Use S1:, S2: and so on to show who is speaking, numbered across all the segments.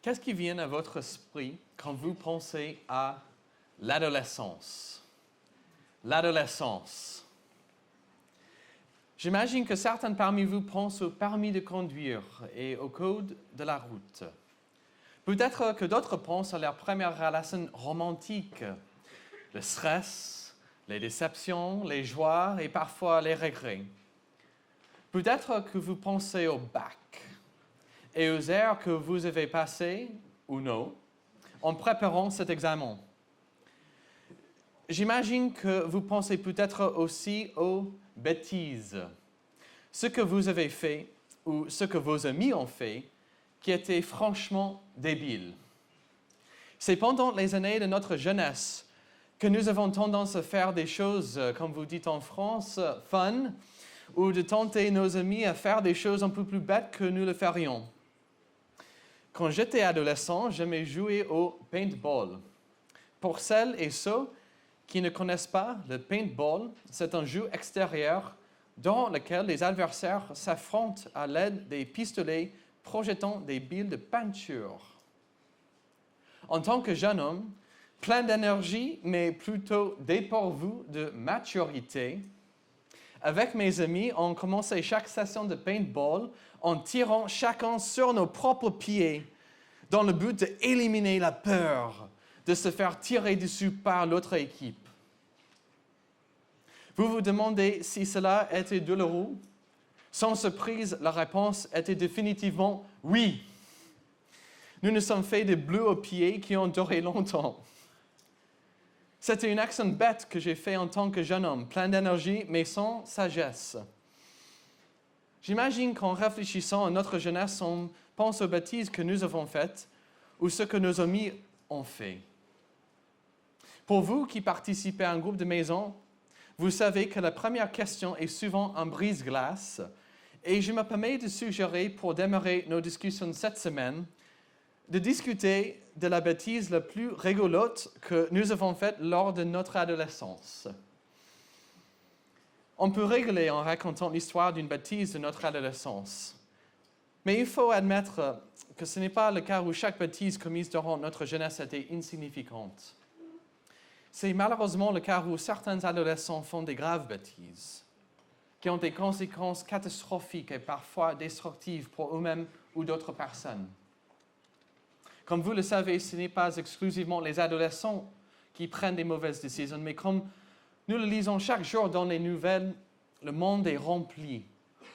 S1: Qu'est-ce qui vient à votre esprit quand vous pensez à l'adolescence? L'adolescence. J'imagine que certains parmi vous pensent au permis de conduire et au code de la route. Peut-être que d'autres pensent à leur première relation romantique, le stress, les déceptions, les joies et parfois les regrets. Peut-être que vous pensez au bac et aux heures que vous avez passées, ou non, en préparant cet examen. J'imagine que vous pensez peut-être aussi aux bêtises, ce que vous avez fait ou ce que vos amis ont fait qui était franchement débile. C'est pendant les années de notre jeunesse que nous avons tendance à faire des choses, comme vous dites en France, fun, ou de tenter nos amis à faire des choses un peu plus bêtes que nous le ferions. Quand j'étais adolescent, j'aimais jouer au paintball. Pour celles et ceux qui ne connaissent pas, le paintball, c'est un jeu extérieur dans lequel les adversaires s'affrontent à l'aide des pistolets projetant des billes de peinture. En tant que jeune homme, plein d'énergie, mais plutôt dépourvu de maturité, avec mes amis, on commençait chaque session de paintball en tirant chacun sur nos propres pieds dans le but d'éliminer la peur de se faire tirer dessus par l'autre équipe. Vous vous demandez si cela était douloureux? Sans surprise, la réponse était définitivement oui. Nous nous sommes fait des bleus aux pieds qui ont duré longtemps. C'était une action bête que j'ai faite en tant que jeune homme, plein d'énergie, mais sans sagesse. J'imagine qu'en réfléchissant à notre jeunesse, on pense aux bêtises que nous avons faites ou ce que nos amis ont fait. Pour vous qui participez à un groupe de maison, vous savez que la première question est souvent un brise-glace et je me permets de suggérer pour démarrer nos discussions cette semaine de discuter de la bêtise la plus rigolote que nous avons faite lors de notre adolescence. On peut rigoler en racontant l'histoire d'une bêtise de notre adolescence. Mais il faut admettre que ce n'est pas le cas où chaque bêtise commise durant notre jeunesse était insignifiante. C'est malheureusement le cas où certains adolescents font des graves bêtises, qui ont des conséquences catastrophiques et parfois destructives pour eux-mêmes ou d'autres personnes. Comme vous le savez, ce n'est pas exclusivement les adolescents qui prennent des mauvaises décisions, mais comme nous le lisons chaque jour dans les nouvelles, le monde est rempli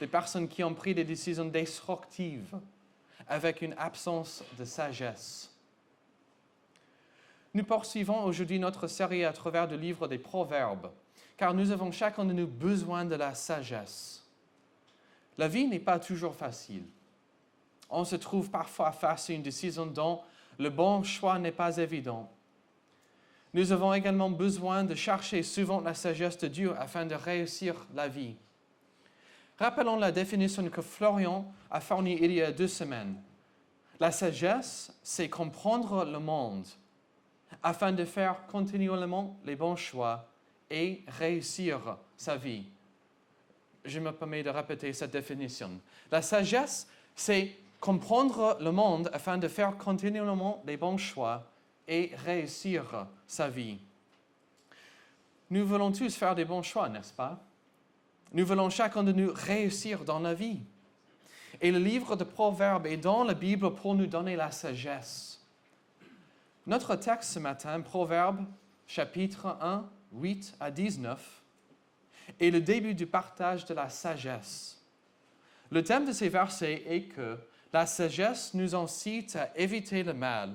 S1: de personnes qui ont pris des décisions destructives avec une absence de sagesse. Nous poursuivons aujourd'hui notre série à travers le livre des Proverbes, car nous avons chacun de nous besoin de la sagesse. La vie n'est pas toujours facile. On se trouve parfois face à une décision dont le bon choix n'est pas évident. Nous avons également besoin de chercher souvent la sagesse de Dieu afin de réussir la vie. Rappelons la définition que Florian a fournie il y a 2 semaines. La sagesse, c'est comprendre le monde afin de faire continuellement les bons choix et réussir sa vie. Je me permets de répéter cette définition. La sagesse, c'est comprendre le monde afin de faire continuellement les bons choix et réussir sa vie. Nous voulons tous faire des bons choix, n'est-ce pas? Nous voulons chacun de nous réussir dans la vie. Et le livre de Proverbes est dans la Bible pour nous donner la sagesse. Notre texte ce matin, Proverbes, chapitre 1, 8 à 19, est le début du partage de la sagesse. Le thème de ces versets est que la sagesse nous incite à éviter le mal,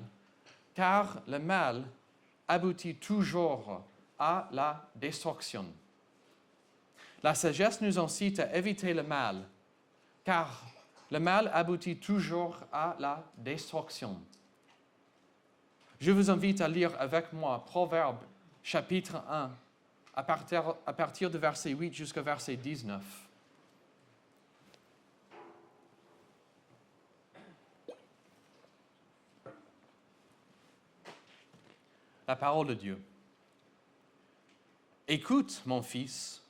S1: car le mal aboutit toujours à la destruction. La sagesse nous incite à éviter le mal, car le mal aboutit toujours à la destruction. Je vous invite à lire avec moi Proverbes, chapitre 1, à partir de verset 8 jusqu'au verset 19. La parole de Dieu. Écoute, mon fils,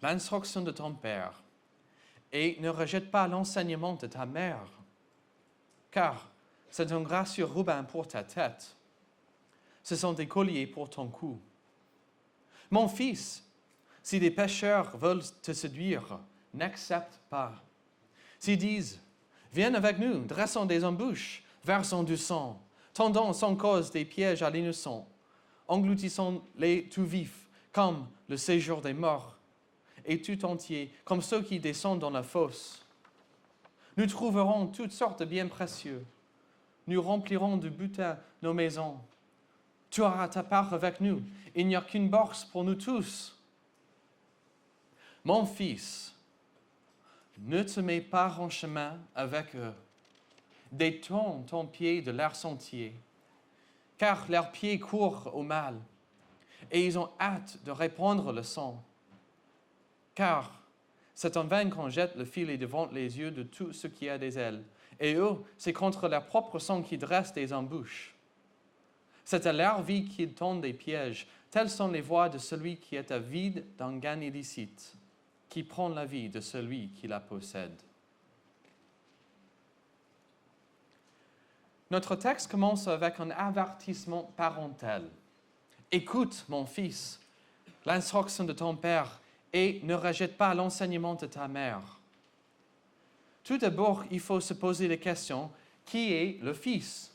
S1: l'instruction de ton père, et ne rejette pas l'enseignement de ta mère, car C'est un gracieux ruban pour ta tête. Ce sont des colliers pour ton cou. Mon fils, si des pécheurs veulent te séduire, n'accepte pas. S'ils disent, viens avec nous, dressons des embûches, versons du sang, tendons sans cause des pièges à l'innocent, engloutissons-les tout vifs, comme le séjour des morts, et tout entier, comme ceux qui descendent dans la fosse. Nous trouverons toutes sortes de biens précieux. Nous remplirons de butin nos maisons. Tu auras ta part avec nous. Il n'y a qu'une bourse pour nous tous. Mon fils, ne te mets pas en chemin avec eux. Détourne ton pied de leur sentier, car leurs pieds courent au mal, et ils ont hâte de répandre le sang. Car c'est en vain qu'on jette le filet devant les yeux de tout ce qui a des ailes, et eux, c'est contre leur propre sang qu'ils dressent des embûches. C'est à leur vie qu'ils tendent des pièges. Telles sont les voies de celui qui est avide d'un gain illicite, qui prend la vie de celui qui la possède. Notre texte commence avec un avertissement parental. Écoute, mon fils, l'instruction de ton père et ne rejette pas l'enseignement de ta mère. Tout d'abord, il faut se poser la question, qui est le fils?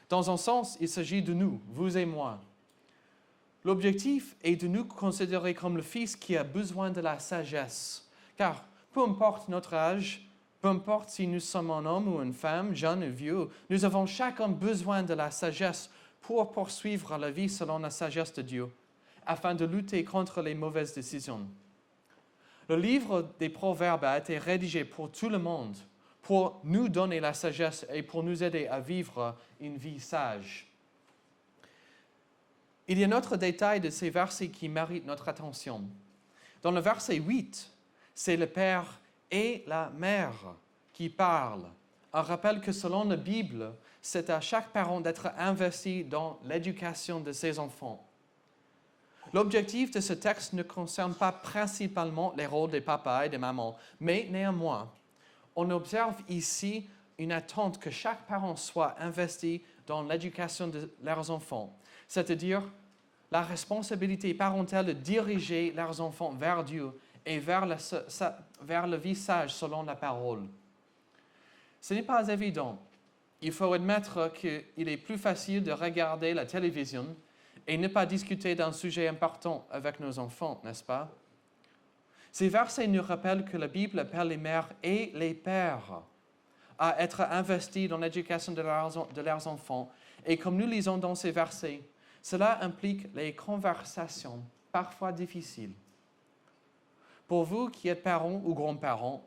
S1: Dans un sens, il s'agit de nous, vous et moi. L'objectif est de nous considérer comme le fils qui a besoin de la sagesse. Car peu importe notre âge, peu importe si nous sommes un homme ou une femme, jeune ou vieux, nous avons chacun besoin de la sagesse pour poursuivre la vie selon la sagesse de Dieu, afin de lutter contre les mauvaises décisions. Le livre des Proverbes a été rédigé pour tout le monde, pour nous donner la sagesse et pour nous aider à vivre une vie sage. Il y a un autre détail de ces versets qui mérite notre attention. Dans le verset 8, c'est le père et la mère qui parlent. Un rappel que selon la Bible, c'est à chaque parent d'être investi dans l'éducation de ses enfants. L'objectif de ce texte ne concerne pas principalement les rôles des papas et des mamans, mais néanmoins, on observe ici une attente que chaque parent soit investi dans l'éducation de leurs enfants, c'est-à-dire la responsabilité parentale de diriger leurs enfants vers Dieu et vers le vie sage selon la parole. Ce n'est pas évident. Il faut admettre qu'il est plus facile de regarder la télévision et ne pas discuter d'un sujet important avec nos enfants, n'est-ce pas? Ces versets nous rappellent que la Bible appelle les mères et les pères à être investis dans l'éducation de leurs enfants. Et comme nous lisons dans ces versets, cela implique les conversations, parfois difficiles. Pour vous qui êtes parents ou grands-parents,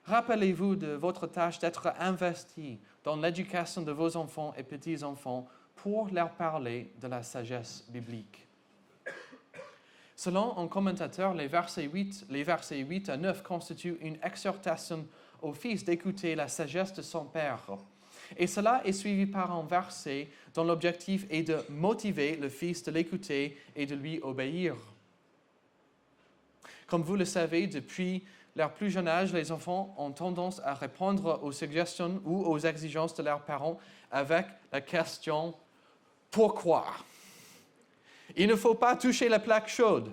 S1: rappelez-vous de votre tâche d'être investis dans l'éducation de vos enfants et petits-enfants pour leur parler de la sagesse biblique. Selon un commentateur, les versets 8 à 9 constituent une exhortation au fils d'écouter la sagesse de son père. Et cela est suivi par un verset dont l'objectif est de motiver le fils de l'écouter et de lui obéir. Comme vous le savez, depuis leur plus jeune âge, les enfants ont tendance à répondre aux suggestions ou aux exigences de leurs parents avec la question « Pourquoi ?» Il ne faut pas toucher la plaque chaude.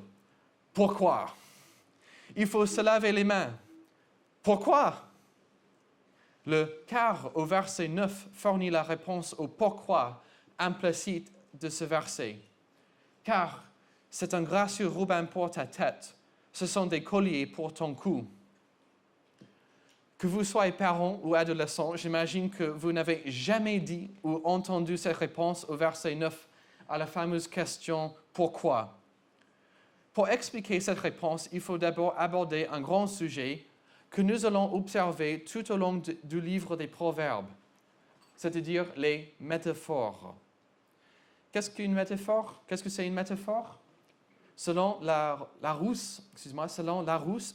S1: Pourquoi? Il faut se laver les mains. Pourquoi? Le car au verset 9 fournit la réponse au pourquoi implicite de ce verset. Car c'est un gracieux ruban pour ta tête. Ce sont des colliers pour ton cou. Que vous soyez parents ou adolescents, j'imagine que vous n'avez jamais dit ou entendu cette réponse au verset 9 à la fameuse question « Pourquoi ?» Pour expliquer cette réponse, il faut d'abord aborder un grand sujet que nous allons observer tout au long du livre des Proverbes, c'est-à-dire les métaphores. Qu'est-ce qu'une métaphore? Qu'est-ce que c'est une métaphore? Selon Larousse,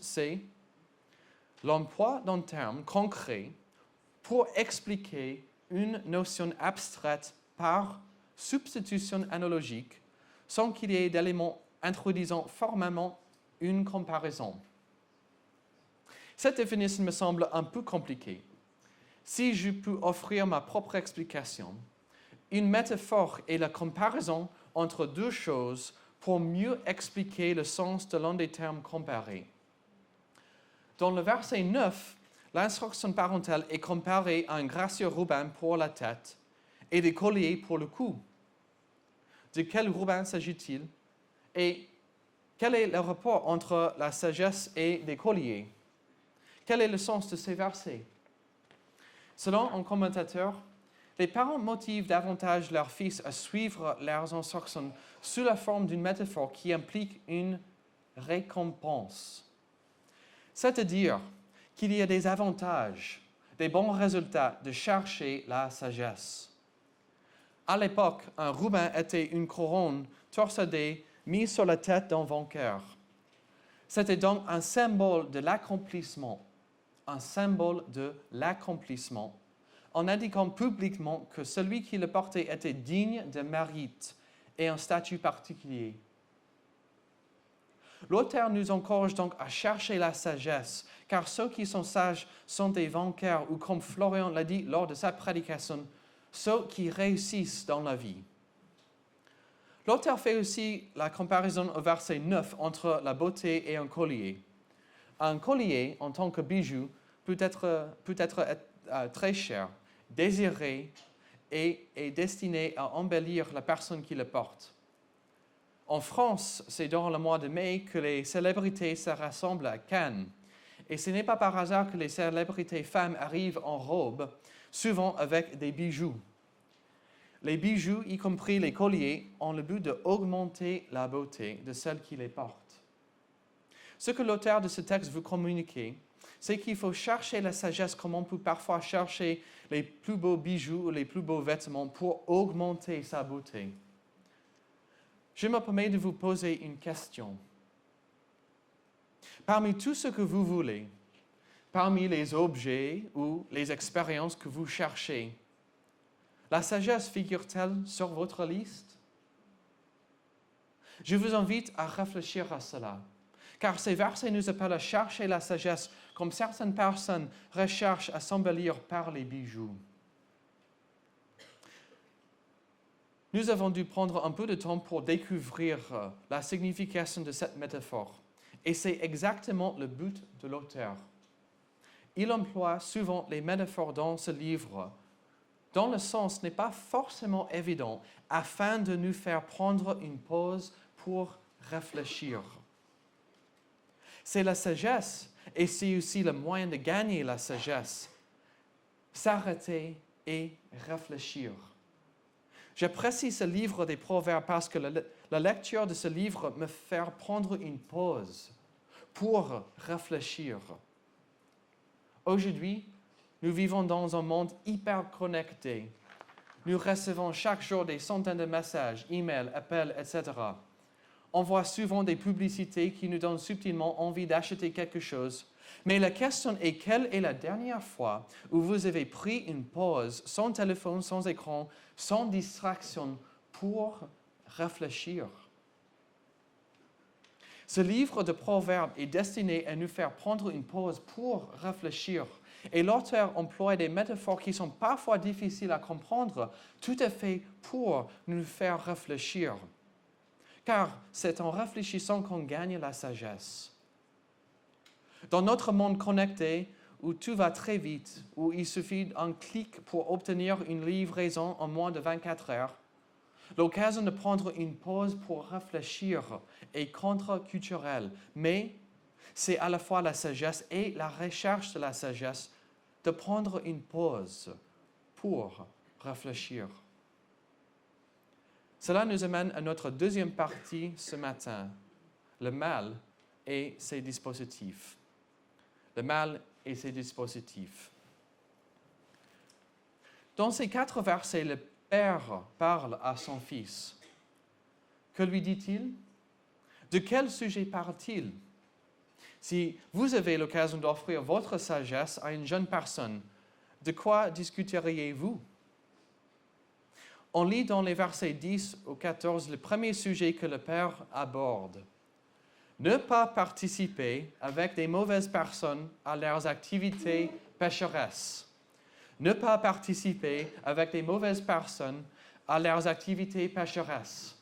S1: c'est l'emploi d'un terme concret pour expliquer une notion abstraite par substitution analogique sans qu'il y ait d'éléments introduisant formellement une comparaison. Cette définition me semble un peu compliquée. Si je peux offrir ma propre explication, une métaphore est la comparaison entre deux choses pour mieux expliquer le sens de l'un des termes comparés. Dans le verset 9, l'instruction parentale est comparée à un gracieux ruban pour la tête et des colliers pour le cou. De quel ruban s'agit-il et quel est le rapport entre la sagesse et des colliers? Quel est le sens de ces versets? Selon un commentateur, les parents motivent davantage leurs fils à suivre leurs instructions sous la forme d'une métaphore qui implique une récompense. C'est-à-dire qu'il y a des avantages, des bons résultats de chercher la sagesse. À l'époque, un ruban était une couronne torsadée mise sur la tête d'un vainqueur. C'était donc un symbole de l'accomplissement, en indiquant publiquement que celui qui le portait était digne de mérite et un statut particulier. L'auteur nous encourage donc à chercher la sagesse, car ceux qui sont sages sont des vainqueurs, ou comme Florian l'a dit lors de sa prédication, ceux qui réussissent dans la vie. L'auteur fait aussi la comparaison au verset 9 entre la beauté et un collier. Un collier, en tant que bijou, peut être très cher, désiré et est destiné à embellir la personne qui le porte. En France, c'est dans le mois de mai que les célébrités se rassemblent à Cannes. Et ce n'est pas par hasard que les célébrités femmes arrivent en robe, souvent avec des bijoux. Les bijoux, y compris les colliers, ont le but d'augmenter la beauté de celle qui les porte. Ce que l'auteur de ce texte veut communiquer, c'est qu'il faut chercher la sagesse comme on peut parfois chercher les plus beaux bijoux ou les plus beaux vêtements pour augmenter sa beauté. Je me permets de vous poser une question. Parmi tout ce que vous voulez, parmi les objets ou les expériences que vous cherchez, la sagesse figure-t-elle sur votre liste? Je vous invite à réfléchir à cela, car ces versets nous appellent à chercher la sagesse comme certaines personnes recherchent à s'embellir par les bijoux. Nous avons dû prendre un peu de temps pour découvrir la signification de cette métaphore, et c'est exactement le but de l'auteur. Il emploie souvent les métaphores dans ce livre, dont le sens n'est pas forcément évident, afin de nous faire prendre une pause pour réfléchir. C'est la sagesse, et c'est aussi le moyen de gagner la sagesse. S'arrêter et réfléchir. J'apprécie ce livre des Proverbes parce que la lecture de ce livre me fait prendre une pause pour réfléchir. Aujourd'hui, nous vivons dans un monde hyper connecté. Nous recevons chaque jour des centaines de messages, emails, appels, etc. On voit souvent des publicités qui nous donnent subtilement envie d'acheter quelque chose. Mais la question est, quelle est la dernière fois où vous avez pris une pause, sans téléphone, sans écran, sans distraction, pour réfléchir? Ce livre de Proverbes est destiné à nous faire prendre une pause pour réfléchir. Et l'auteur emploie des métaphores qui sont parfois difficiles à comprendre, tout à fait pour nous faire réfléchir. Car c'est en réfléchissant qu'on gagne la sagesse. Dans notre monde connecté, où tout va très vite, où il suffit d'un clic pour obtenir une livraison en moins de 24 heures, l'occasion de prendre une pause pour réfléchir est contre-culturelle, mais c'est à la fois la sagesse et la recherche de la sagesse de prendre une pause pour réfléchir. Cela nous amène à notre deuxième partie ce matin, le mal et ses dispositifs. Le mal et ses dispositifs. Dans ces 4 versets, le Père parle à son Fils. Que lui dit-il? De quel sujet parle-t-il? Si vous avez l'occasion d'offrir votre sagesse à une jeune personne, de quoi discuteriez-vous? On lit dans les versets 10 au 14 le premier sujet que le Père aborde. Ne pas participer avec des mauvaises personnes à leurs activités pécheresses. Ne pas participer avec les mauvaises personnes à leurs activités pécheresses.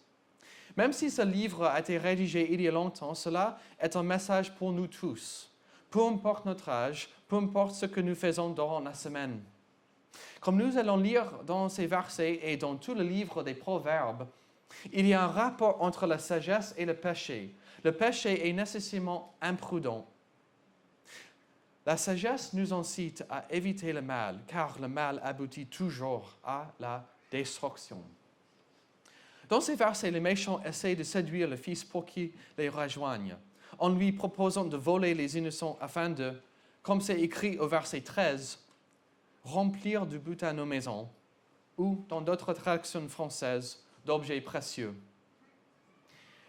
S1: Même si ce livre a été rédigé il y a longtemps, cela est un message pour nous tous. Peu importe notre âge, peu importe ce que nous faisons durant la semaine. Comme nous allons lire dans ces versets et dans tout le livre des Proverbes, il y a un rapport entre la sagesse et le péché. Le péché est nécessairement imprudent. La sagesse nous incite à éviter le mal, car le mal aboutit toujours à la destruction. Dans ces versets, les méchants essaient de séduire le Fils pour qu'il les rejoigne, en lui proposant de voler les innocents afin de, comme c'est écrit au verset 13, remplir du butin nos maisons, ou, dans d'autres traductions françaises, d'objets précieux.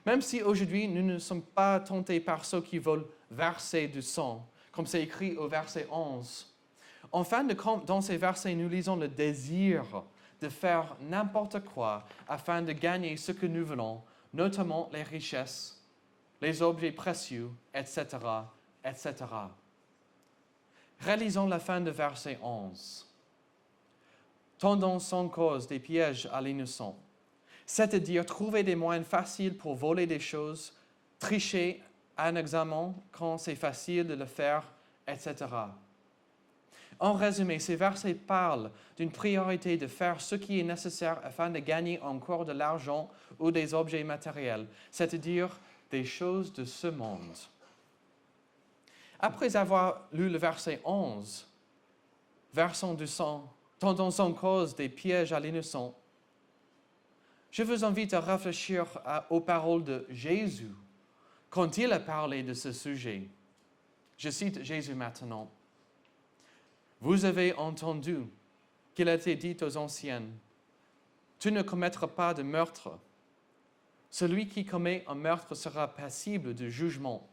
S1: Même si aujourd'hui nous ne sommes pas tentés par ceux qui veulent verser du sang, comme c'est écrit au verset 11, en fin de compte, dans ces versets, nous lisons le désir de faire n'importe quoi afin de gagner ce que nous voulons, notamment les richesses, les objets précieux, etc., etc. Réalisons la fin de verset 11. Tendons sans cause des pièges à l'innocent, c'est-à-dire trouver des moyens faciles pour voler des choses, tricher à un examen quand c'est facile de le faire, etc. En résumé, ces versets parlent d'une priorité de faire ce qui est nécessaire afin de gagner encore de l'argent ou des objets matériels, c'est-à-dire des choses de ce monde. Après avoir lu le verset 11, versant du sang, tendant sans cause des pièges à l'innocent, je vous invite à réfléchir aux paroles de Jésus quand il a parlé de ce sujet. Je cite Jésus maintenant. « Vous avez entendu qu'il a été dit aux anciens, « Tu ne commettras pas de meurtre. Celui qui commet un meurtre sera passible de jugement.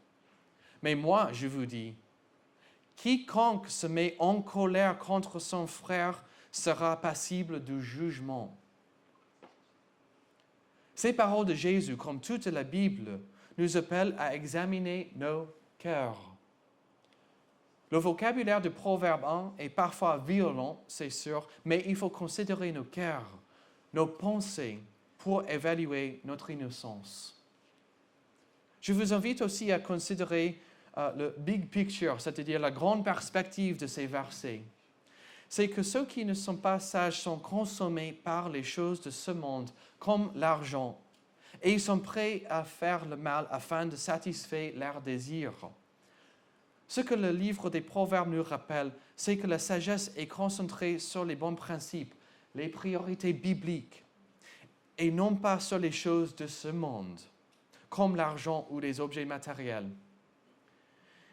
S1: Mais moi, je vous dis, quiconque se met en colère contre son frère sera passible du jugement. » Ces paroles de Jésus, comme toute la Bible, nous appellent à examiner nos cœurs. Le vocabulaire du Proverbe 1 est parfois violent, c'est sûr, mais il faut considérer nos cœurs, nos pensées, pour évaluer notre innocence. Je vous invite aussi à considérer le big picture, c'est-à-dire la grande perspective de ces versets. C'est que ceux qui ne sont pas sages sont consommés par les choses de ce monde, comme l'argent, et ils sont prêts à faire le mal afin de satisfaire leurs désirs. Ce que le livre des Proverbes nous rappelle, c'est que la sagesse est concentrée sur les bons principes, les priorités bibliques, et non pas sur les choses de ce monde, comme l'argent ou les objets matériels.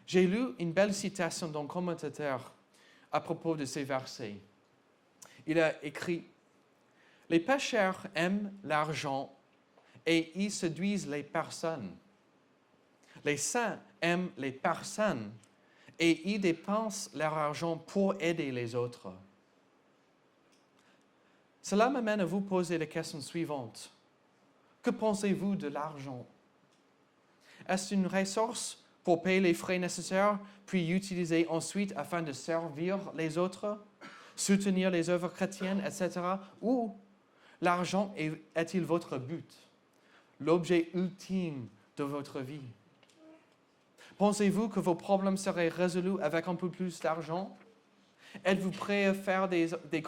S1: J'ai lu une belle citation d'un commentateur à propos de ces versets. Il a écrit « Les pécheurs aiment l'argent et y séduisent les personnes. Les saints aiment les personnes et y dépensent leur argent pour aider les autres. » Cela m'amène à vous poser la question suivante. Que pensez-vous de l'argent? Est-ce une ressource pour payer les frais nécessaires, puis utiliser ensuite afin de servir les autres, soutenir les œuvres chrétiennes, etc. Ou l'argent est-il votre but, l'objet ultime de votre vie? Pensez-vous que vos problèmes seraient résolus avec un peu plus d'argent? Êtes-vous prêt à faire des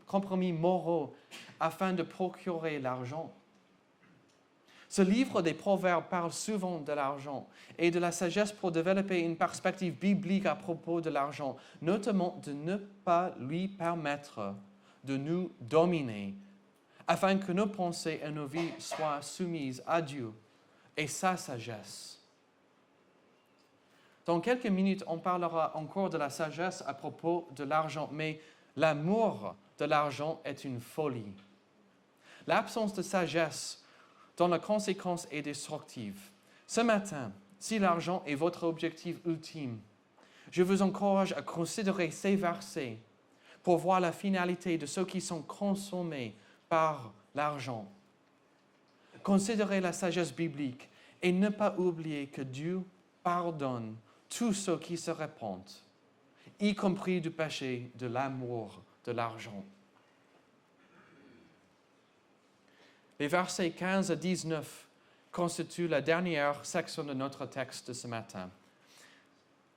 S1: compromis moraux afin de procurer l'argent? Ce livre des Proverbes parle souvent de l'argent et de la sagesse pour développer une perspective biblique à propos de l'argent, notamment de ne pas lui permettre de nous dominer, afin que nos pensées et nos vies soient soumises à Dieu et sa sagesse. Dans quelques minutes, on parlera encore de la sagesse à propos de l'argent, mais l'amour de l'argent est une folie. L'absence de sagesse, dont la conséquence est destructive. Ce matin, si l'argent est votre objectif ultime, je vous encourage à considérer ces versets pour voir la finalité de ceux qui sont consommés par l'argent. Considérez la sagesse biblique et ne pas oublier que Dieu pardonne tous ceux qui se répandent. y compris du péché, de l'amour, de l'argent. Les versets 15 à 19 constituent la dernière section de notre texte de ce matin.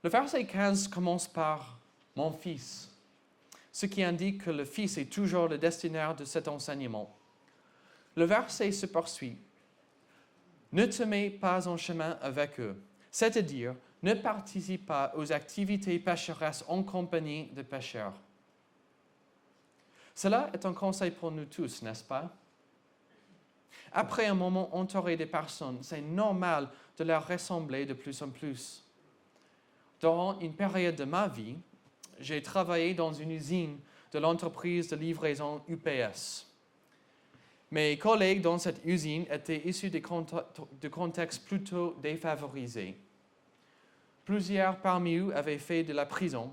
S1: Le verset 15 commence par « mon fils », ce qui indique que le fils est toujours le destinataire de cet enseignement. Le verset se poursuit. « Ne te mets pas en chemin avec eux », c'est-à-dire ne participe pas aux activités pécheresses en compagnie de pécheurs. Cela est un conseil pour nous tous, n'est-ce pas? Après un moment entouré des personnes, c'est normal de leur ressembler de plus en plus. Durant une période de ma vie, j'ai travaillé dans une usine de l'entreprise de livraison UPS. Mes collègues dans cette usine étaient issus de contextes plutôt défavorisés. Plusieurs parmi eux avaient fait de la prison.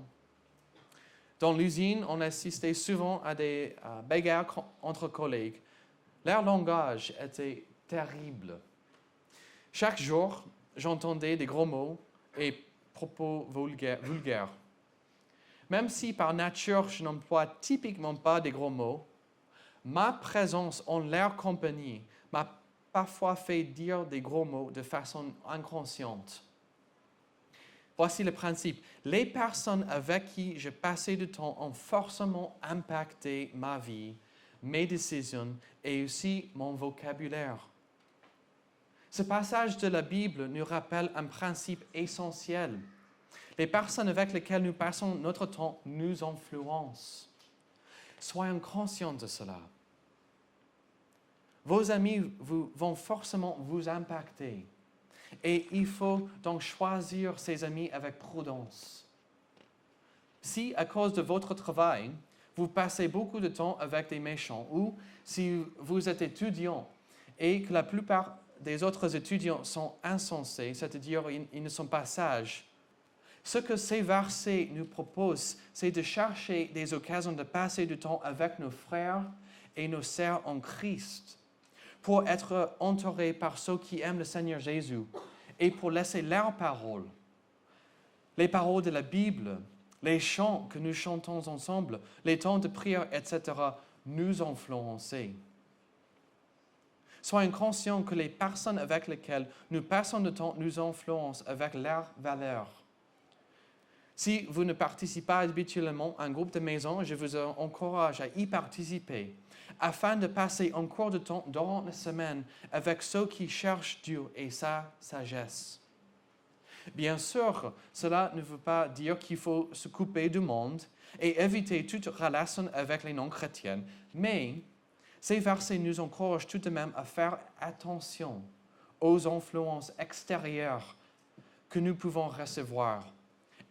S1: Dans l'usine, on assistait souvent à des bagarres entre collègues. Leur langage était terrible. Chaque jour, j'entendais des gros mots et propos vulgaires. Même si par nature je n'emploie typiquement pas des gros mots, ma présence en leur compagnie m'a parfois fait dire des gros mots de façon inconsciente. Voici le principe. Les personnes avec qui je passais du temps ont forcément impacté ma vie, mes décisions et aussi mon vocabulaire. Ce passage de la Bible nous rappelle un principe essentiel. Les personnes avec lesquelles nous passons notre temps nous influencent. Soyons conscients de cela. Vos amis vont forcément vous impacter. Et il faut donc choisir ses amis avec prudence. Si, à cause de votre travail, vous passez beaucoup de temps avec des méchants, ou si vous êtes étudiant et que la plupart des autres étudiants sont insensés, c'est-à-dire ils ne sont pas sages, ce que ces versets nous proposent, c'est de chercher des occasions de passer du temps avec nos frères et nos sœurs en Christ, pour être entourés par ceux qui aiment le Seigneur Jésus et pour laisser leurs paroles, les paroles de la Bible, les chants que nous chantons ensemble, les temps de prière, etc., nous influencer. Soyons conscients que les personnes avec lesquelles nous passons le temps nous influencent avec leurs valeurs. Si vous ne participez pas habituellement à un groupe de maison, je vous encourage à y participer, afin de passer encore de temps durant la semaine avec ceux qui cherchent Dieu et sa sagesse. Bien sûr, cela ne veut pas dire qu'il faut se couper du monde et éviter toute relation avec les non-chrétiens, mais ces versets nous encouragent tout de même à faire attention aux influences extérieures que nous pouvons recevoir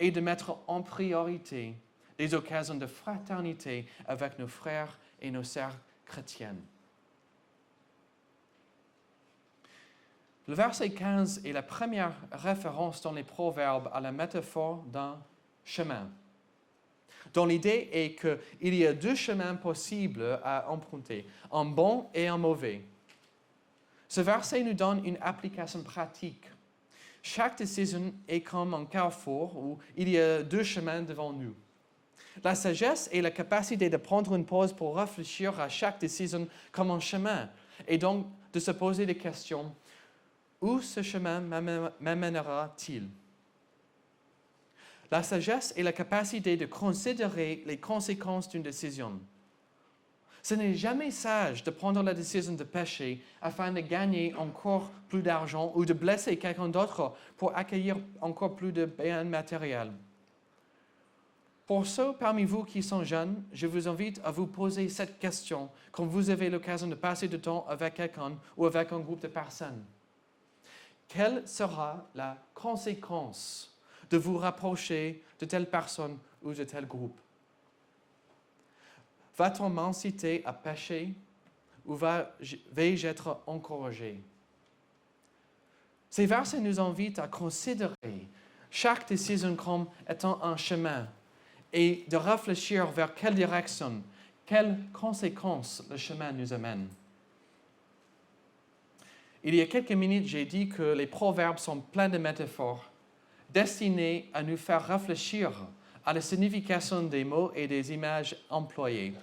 S1: et de mettre en priorité des occasions de fraternité avec nos frères et nos sœurs chrétiennes. Le verset 15 est la première référence dans les Proverbes à la métaphore d'un chemin, dont l'idée est qu'il y a deux chemins possibles à emprunter, un bon et un mauvais. Ce verset nous donne une application pratique. Chaque décision est comme un carrefour où il y a deux chemins devant nous. La sagesse est la capacité de prendre une pause pour réfléchir à chaque décision comme un chemin et donc de se poser des questions. Où ce chemin m'amènera-t-il? La sagesse est la capacité de considérer les conséquences d'une décision. Ce n'est jamais sage de prendre la décision de pécher afin de gagner encore plus d'argent ou de blesser quelqu'un d'autre pour accueillir encore plus de biens matériels. Pour ceux parmi vous qui sont jeunes, je vous invite à vous poser cette question quand vous avez l'occasion de passer du temps avec quelqu'un ou avec un groupe de personnes. Quelle sera la conséquence de vous rapprocher de telle personne ou de tel groupe? Va-t-on m'inciter à pécher ou vais-je être encouragé? Ces versets nous invitent à considérer chaque décision comme étant un chemin et de réfléchir vers quelle direction, quelles conséquences le chemin nous amène. Il y a quelques minutes, j'ai dit que les proverbes sont pleins de métaphores destinées à nous faire réfléchir à la signification des mots et des images employées.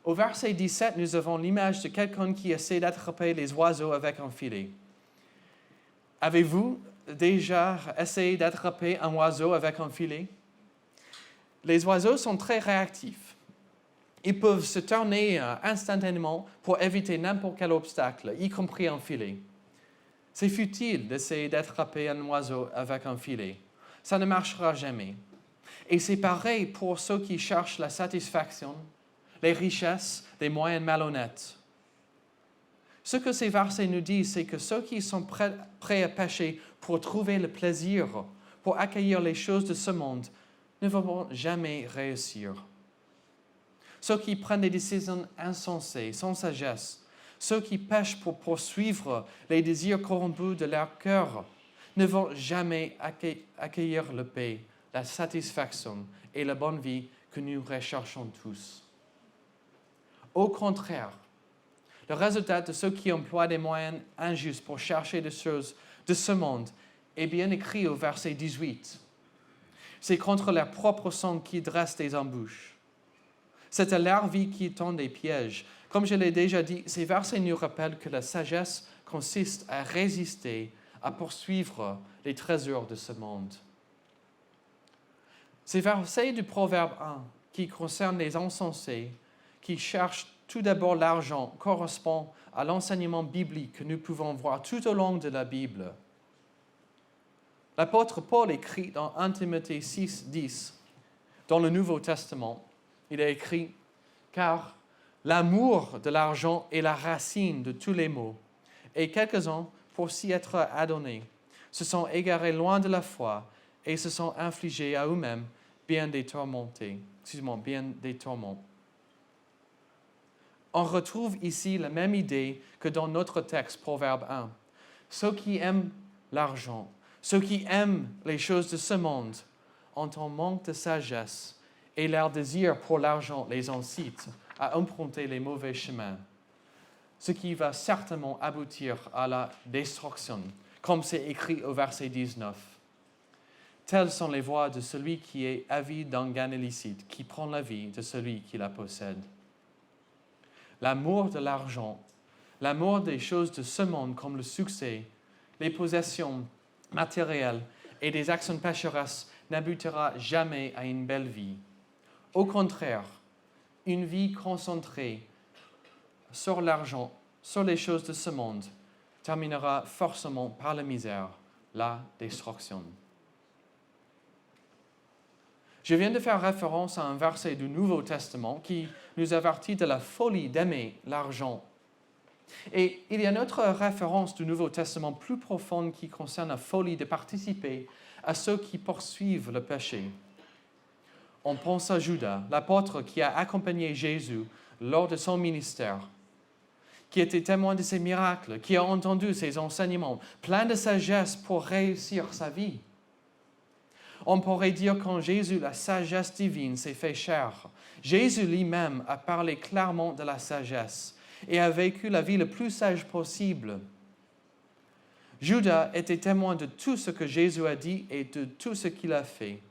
S1: Au verset 17, nous avons l'image de quelqu'un qui essaie d'attraper les oiseaux avec un filet. Avez-vous déjà essayé d'attraper un oiseau avec un filet? Les oiseaux sont très réactifs. Ils peuvent se tourner instantanément pour éviter n'importe quel obstacle, y compris un filet. C'est futile d'essayer d'attraper un oiseau avec un filet. Ça ne marchera jamais. Et c'est pareil pour ceux qui cherchent la satisfaction, les richesses, les moyens malhonnêtes. Ce que ces versets nous disent, c'est que ceux qui sont prêts à pécher pour trouver le plaisir, pour accueillir les choses de ce monde, ne vont jamais réussir. Ceux qui prennent des décisions insensées, sans sagesse, ceux qui pêchent pour poursuivre les désirs corrompus de leur cœur, ne vont jamais accueillir la paix, la satisfaction et la bonne vie que nous recherchons tous. Au contraire, le résultat de ceux qui emploient des moyens injustes pour chercher des choses de ce monde est bien écrit au verset 18. C'est contre leur propre sang qu'ils dressent des embûches. C'est à leur vie qui tend des pièges. Comme je l'ai déjà dit, ces versets nous rappellent que la sagesse consiste à résister, à poursuivre les trésors de ce monde. Ces versets du Proverbe 1, qui concernent les insensés, qui cherchent tout d'abord l'argent, correspondent à l'enseignement biblique que nous pouvons voir tout au long de la Bible. L'apôtre Paul écrit dans 1 Timothée 6, 10, dans le Nouveau Testament, il a écrit « Car l'amour de l'argent est la racine de tous les maux, et quelques-uns, pour s'y être adonnés, se sont égarés loin de la foi et se sont infligés à eux-mêmes bien des tourments. » On retrouve ici la même idée que dans notre texte, Proverbe 1. Ceux qui aiment l'argent, ceux qui aiment les choses de ce monde, ont un manque de sagesse et leur désir pour l'argent les incite à emprunter les mauvais chemins, ce qui va certainement aboutir à la destruction, comme c'est écrit au verset 19. Telles sont les voies de celui qui est avide d'un gain illicite, qui prend la vie de celui qui la possède. L'amour de l'argent, l'amour des choses de ce monde comme le succès, les possessions matérielles et des actions pécheresses n'aboutira jamais à une belle vie. Au contraire, une vie concentrée sur l'argent, sur les choses de ce monde, terminera forcément par la misère, la destruction. Je viens de faire référence à un verset du Nouveau Testament qui nous avertit de la folie d'aimer l'argent. Et il y a une autre référence du Nouveau Testament plus profonde qui concerne la folie de participer à ceux qui poursuivent le péché. On pense à Judas, l'apôtre qui a accompagné Jésus lors de son ministère, qui était témoin de ses miracles, qui a entendu ses enseignements, plein de sagesse pour réussir sa vie. On pourrait dire qu'en Jésus, la sagesse divine s'est fait chair. Jésus lui-même a parlé clairement de la sagesse et a vécu la vie la plus sage possible. Judas était témoin de tout ce que Jésus a dit et de tout ce qu'il a fait.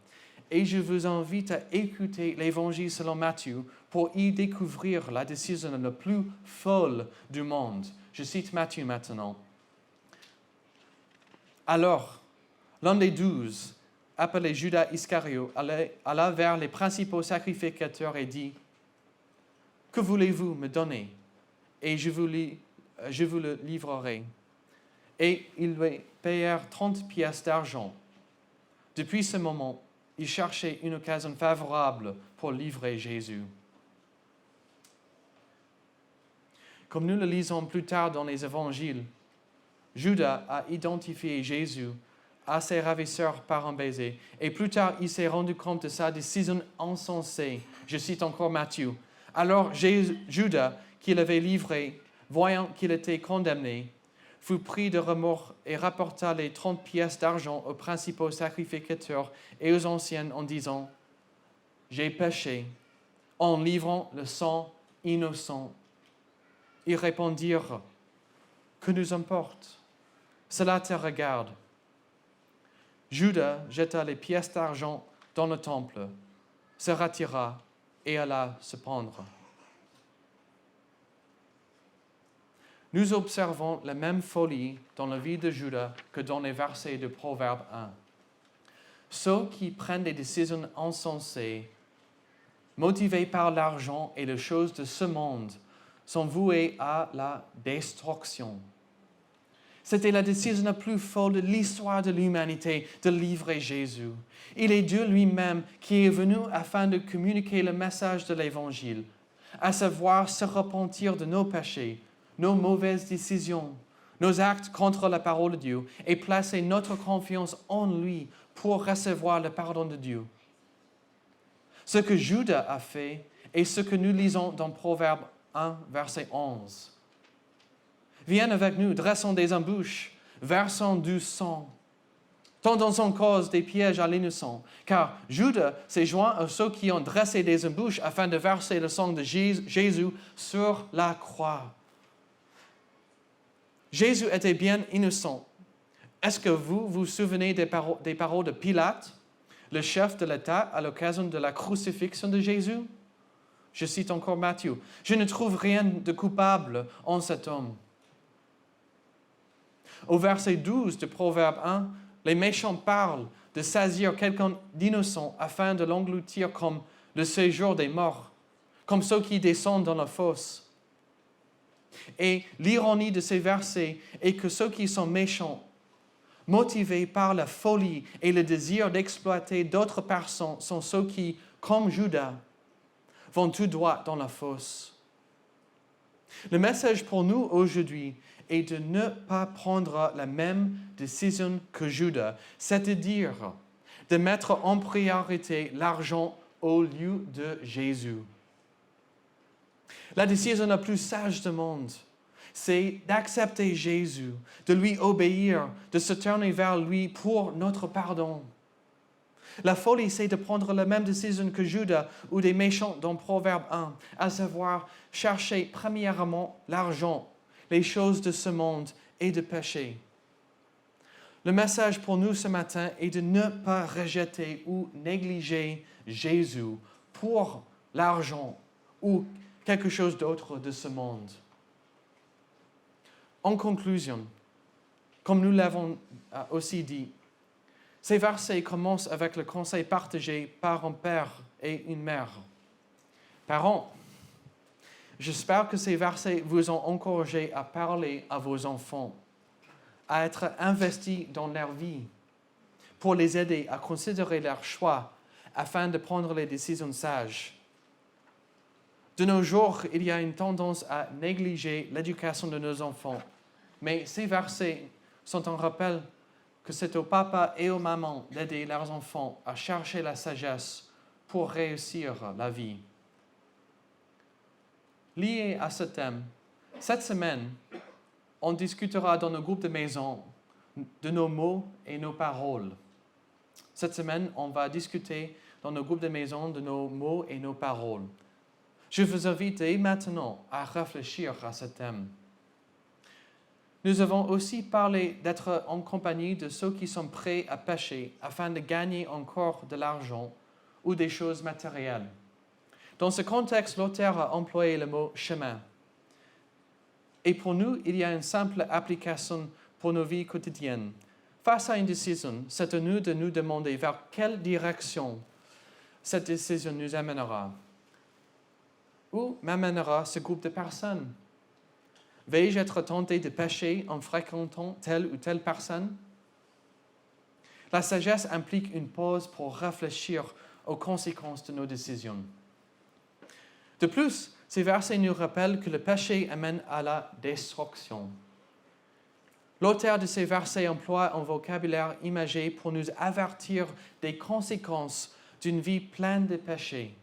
S1: Et je vous invite à écouter l'Évangile selon Matthieu pour y découvrir la décision la plus folle du monde. Je cite Matthieu maintenant. Alors, l'un des 12, appelé Judas Iscariote, alla vers les principaux sacrificateurs et dit « Que voulez-vous me donner? Et je vous le livrerai. » Et ils lui payèrent 30 pièces d'argent. Depuis ce moment, il cherchait une occasion favorable pour livrer Jésus. Comme nous le lisons plus tard dans les évangiles, Judas a identifié Jésus à ses ravisseurs par un baiser. Et plus tard, il s'est rendu compte de sa décision insensée. Je cite encore Matthieu. Alors Judas, qui l'avait livré, voyant qu'il était condamné, fut pris de remords et rapporta les 30 pièces d'argent aux principaux sacrificateurs et aux anciens en disant « J'ai péché en livrant le sang innocent. » Ils répondirent « Que nous importe? Cela te regarde. » Judas jeta les pièces d'argent dans le temple, se retira et alla se pendre. Nous observons la même folie dans la vie de Judas que dans les versets de Proverbe 1. Ceux qui prennent des décisions insensées, motivés par l'argent et les choses de ce monde, sont voués à la destruction. C'était la décision la plus folle de l'histoire de l'humanité de livrer Jésus. Il est Dieu lui-même qui est venu afin de communiquer le message de l'Évangile, à savoir se repentir de nos péchés, nos mauvaises décisions, nos actes contre la parole de Dieu et placer notre confiance en lui pour recevoir le pardon de Dieu. Ce que Judas a fait et ce que nous lisons dans Proverbe 1, verset 11. Viens avec nous, dressons des embûches, versons du sang, tendons en cause des pièges à l'innocent. Car Judas s'est joint à ceux qui ont dressé des embûches afin de verser le sang de Jésus sur la croix. Jésus était bien innocent. Est-ce que vous vous souvenez des paroles de Pilate, le chef de l'État, à l'occasion de la crucifixion de Jésus? Je cite encore Matthieu. « Je ne trouve rien de coupable en cet homme. » Au verset 12 de Proverbe 1, les méchants parlent de saisir quelqu'un d'innocent afin de l'engloutir comme le séjour des morts, comme ceux qui descendent dans la fosse. Et l'ironie de ces versets est que ceux qui sont méchants, motivés par la folie et le désir d'exploiter d'autres personnes, sont ceux qui, comme Judas, vont tout droit dans la fosse. Le message pour nous aujourd'hui est de ne pas prendre la même décision que Judas, c'est-à-dire de mettre en priorité l'argent au lieu de Jésus. La décision la plus sage du monde, c'est d'accepter Jésus, de lui obéir, de se tourner vers lui pour notre pardon. La folie, c'est de prendre la même décision que Judas ou des méchants dans Proverbe 1, à savoir chercher premièrement l'argent, les choses de ce monde et de pécher. Le message pour nous ce matin est de ne pas rejeter ou négliger Jésus pour l'argent ou quelque chose d'autre de ce monde. En conclusion, comme nous l'avons aussi dit, ces versets commencent avec le conseil partagé par un père et une mère. Parents, j'espère que ces versets vous ont encouragé à parler à vos enfants, à être investis dans leur vie, pour les aider à considérer leurs choix afin de prendre les décisions sages. De nos jours, il y a une tendance à négliger l'éducation de nos enfants, mais ces versets sont un rappel que c'est aux papas et aux mamans d'aider leurs enfants à chercher la sagesse pour réussir la vie. Lié à ce thème, cette semaine, on discutera dans nos groupes de maison de nos mots et nos paroles. Cette semaine, on va discuter dans nos groupes de maison de nos mots et nos paroles. Je vous invite dès maintenant à réfléchir à ce thème. Nous avons aussi parlé d'être en compagnie de ceux qui sont prêts à pécher afin de gagner encore de l'argent ou des choses matérielles. Dans ce contexte, l'auteur a employé le mot « chemin ». Et pour nous, il y a une simple application pour nos vies quotidiennes. Face à une décision, c'est à nous de nous demander vers quelle direction cette décision nous amènera. Où m'amènera ce groupe de personnes? Vais-je être tenté de pécher en fréquentant telle ou telle personne? La sagesse implique une pause pour réfléchir aux conséquences de nos décisions. De plus, ces versets nous rappellent que le péché amène à la destruction. L'auteur de ces versets emploie un vocabulaire imagé pour nous avertir des conséquences d'une vie pleine de péchés,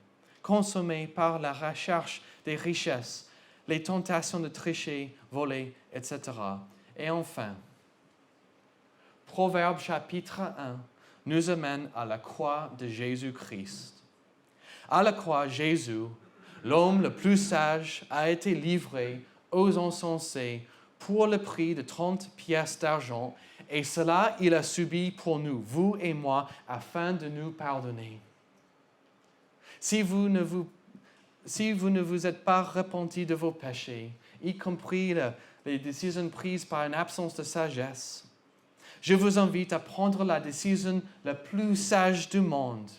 S1: consommée par la recherche des richesses, les tentations de tricher, voler, etc. Et enfin, Proverbe chapitre 1 nous amène à la croix de Jésus-Christ. À la croix, Jésus, l'homme le plus sage, a été livré aux insensés pour le prix de 30 pièces d'argent, et cela il a subi pour nous, vous et moi, afin de nous pardonner. Si vous ne vous êtes pas repenti de vos péchés, y compris les décisions prises par une absence de sagesse, je vous invite à prendre la décision la plus sage du monde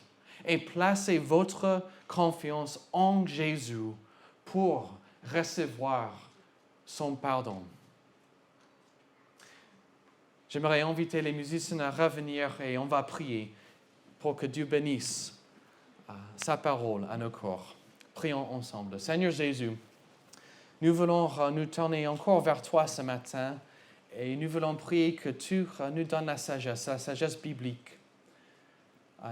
S1: et placer votre confiance en Jésus pour recevoir son pardon. J'aimerais inviter les musiciens à revenir et on va prier pour que Dieu bénisse sa parole à nos corps. Prions ensemble. Seigneur Jésus, nous voulons nous tourner encore vers toi ce matin et nous voulons prier que tu nous donnes la sagesse biblique.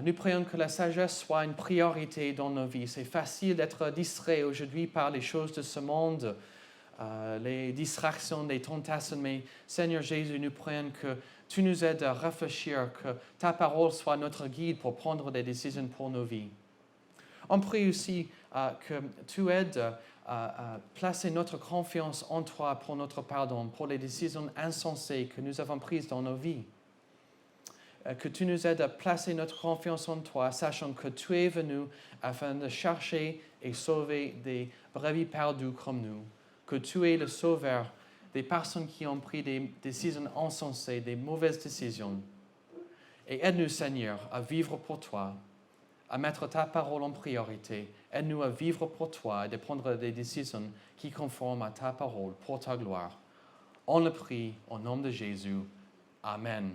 S1: Nous prions que la sagesse soit une priorité dans nos vies. C'est facile d'être distrait aujourd'hui par les choses de ce monde, les distractions, les tentations, mais Seigneur Jésus, nous prions que tu nous aides à réfléchir, que ta parole soit notre guide pour prendre des décisions pour nos vies. On prie aussi que tu aides à placer notre confiance en toi pour notre pardon, pour les décisions insensées que nous avons prises dans nos vies. Que tu nous aides à placer notre confiance en toi, sachant que tu es venu afin de chercher et sauver des brebis perdues comme nous. Que tu es le sauveur des personnes qui ont pris des décisions insensées, des mauvaises décisions. Et aide-nous, Seigneur, à vivre pour toi, à mettre ta parole en priorité. Aide-nous à vivre pour toi et de prendre des décisions qui conforment à ta parole pour ta gloire. On le prie au nom de Jésus. Amen.